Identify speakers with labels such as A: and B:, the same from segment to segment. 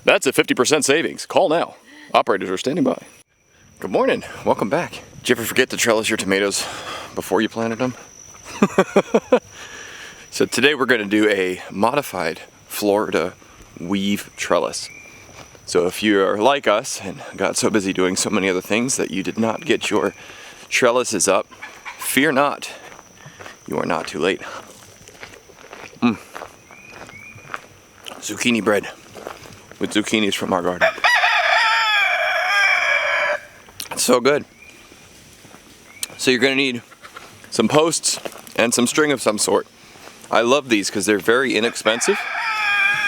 A: That's a 50% savings. Call now. Operators are standing by. Good morning. Welcome back. Did you ever forget to trellis your tomatoes before you planted them? So today we're going to do a modified Florida weave trellis. So if you are like us and got so busy doing so many other things that you did not get your trellises up, fear not. You are not too late. Zucchini bread with zucchinis from our garden. It's so good. So you're going to need some posts and some string of some sort. I love these because they're very inexpensive.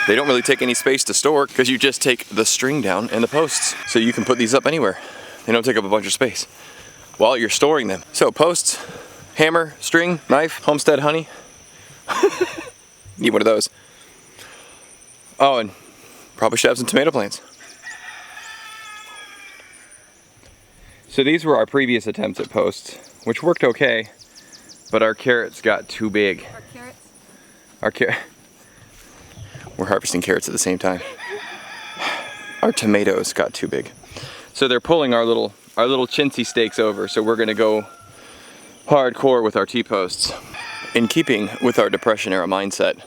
A: They don't really take any space to store because you just take the string down and the posts. So you can put these up anywhere. They don't take up a bunch of space while you're storing them. So posts, hammer, string, knife, homestead honey. Need one of those. Oh, and probably should have some tomato plants. So these were our previous attempts at posts, which worked okay, but our carrots got too big. Our carrots? We're harvesting carrots at the same time. Our tomatoes got too big. So they're pulling our little chintzy stakes over, so we're gonna go hardcore with our T-posts. In keeping with our Depression era mindset,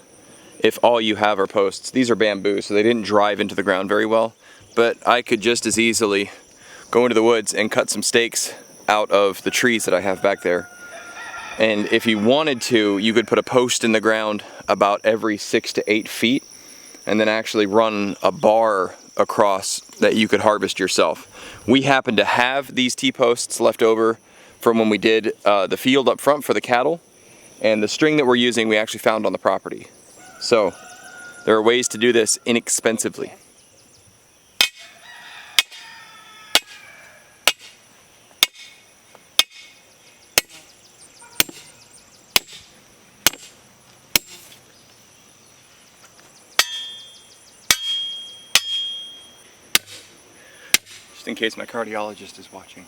A: if all you have are posts, these are bamboo, so they didn't drive into the ground very well, but I could just as easily go into the woods and cut some stakes out of the trees that I have back there. And if you wanted to, you could put a post in the ground about every 6 to 8 feet and then actually run a bar across that you could harvest yourself. We happen to have these T-posts left over from when we did the field up front for the cattle, and the string that we're using we actually found on the property. So there are ways to do this inexpensively. Just in case my cardiologist is watching,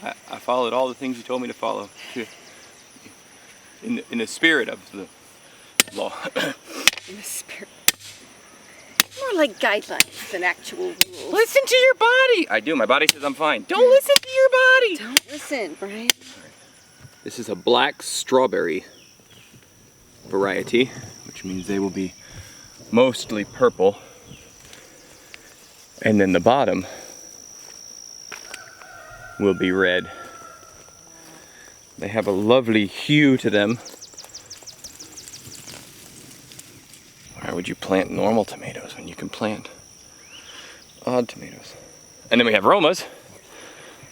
A: I followed all the things you told me to follow in the spirit of the law.
B: In the spirit. More like guidelines than actual rules.
A: Listen to your body! I do. My body says I'm fine. Don't listen to your body!
B: Don't listen, Brian.
A: This is a black strawberry variety, which means they will be mostly purple. And then the bottom will be red. They have a lovely hue to them. Why would you plant normal tomatoes when you can plant odd tomatoes? And then we have Romas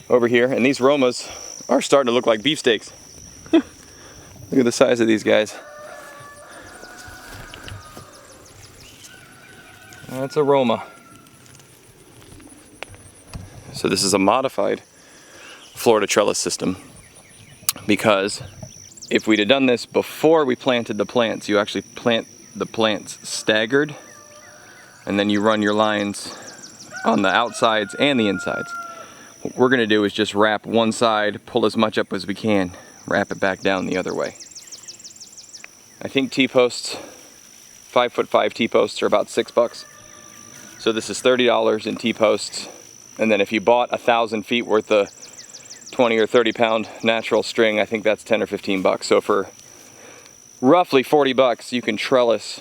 A: over here, and these Romas are starting to look like beefsteaks. Look at the size of these guys. That's a Roma. So this is a modified Florida trellis system, because if we'd have done this before we planted the plants, you actually plant the plants staggered, and then you run your lines on the outsides and the insides. What we're gonna do is just wrap one side, pull as much up as we can, wrap it back down the other way. I think T-posts, 5'5" T-posts are about $6. So this is $30 in T-posts, and then if you bought 1,000 feet worth of 20 or 30 pound natural string, I think that's 10 or 15 bucks. So for roughly 40 bucks, you can trellis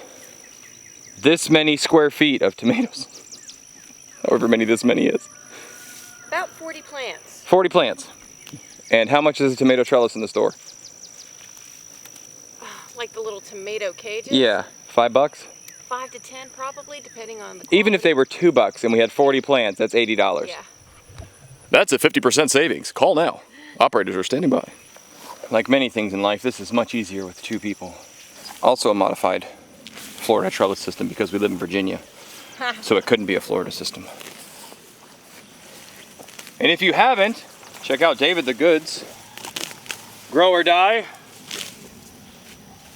A: this many square feet of tomatoes. However many this many is.
B: About 40 plants.
A: 40 plants. And how much is a tomato trellis in the store?
B: Like the little tomato cages?
A: Yeah, $5?
B: 5 to 10 probably, depending on the quality.
A: Even if they were $2 and we had 40 plants, that's $80.
B: Yeah.
A: That's a 50% savings. Call now. Operators are standing by. Like many things in life, this is much easier with 2 people. Also a modified Florida trellis system because we live in Virginia. So it couldn't be a Florida system. And if you haven't, check out David the Goods. Grow or Die.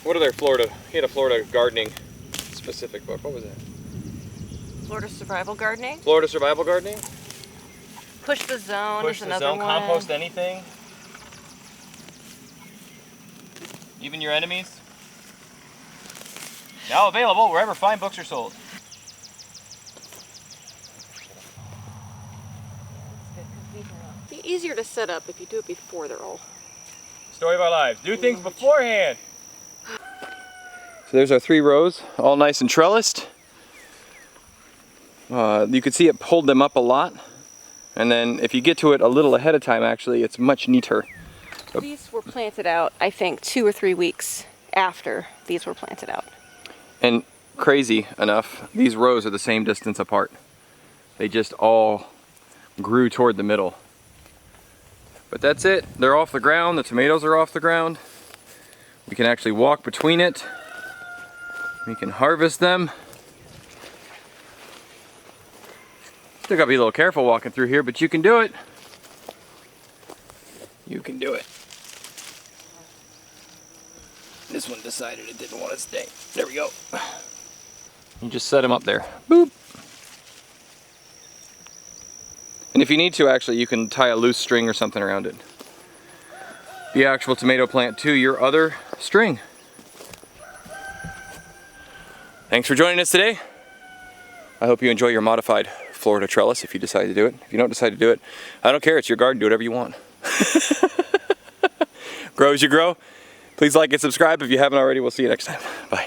A: What are their Florida? He had a Florida gardening specific book. What was that?
B: Florida Survival Gardening.
A: Florida Survival Gardening?
B: Push the Zone
A: Push
B: is
A: the
B: another
A: Zone,
B: one.
A: compost anything. Even your enemies. Now available wherever fine books are sold.
B: easier to set up if you do it before they're all.
A: Story of our lives. Do things beforehand. So there's our 3 rows, all nice and trellised. You can see it pulled them up a lot. And then if you get to it a little ahead of time, actually, it's much neater.
B: These were planted out, I think, 2 or 3 weeks after these were planted out.
A: And crazy enough, these rows are the same distance apart. They just all grew toward the middle. But that's it. They're off the ground. The tomatoes are off the ground. We can actually walk between it. We can harvest them. Still gotta be a little careful walking through here, but you can do it. You can do it. This one decided it didn't want to stay. There we go. You just set them up there. Boop. And if you need to, actually, you can tie a loose string or something around it. The actual tomato plant to your other string. Thanks for joining us today. I hope you enjoy your modified Florida trellis if you decide to do it. If you don't decide to do it, I don't care. It's your garden. Do whatever you want. Grow as you grow. Please like and subscribe if you haven't already. We'll see you next time. Bye.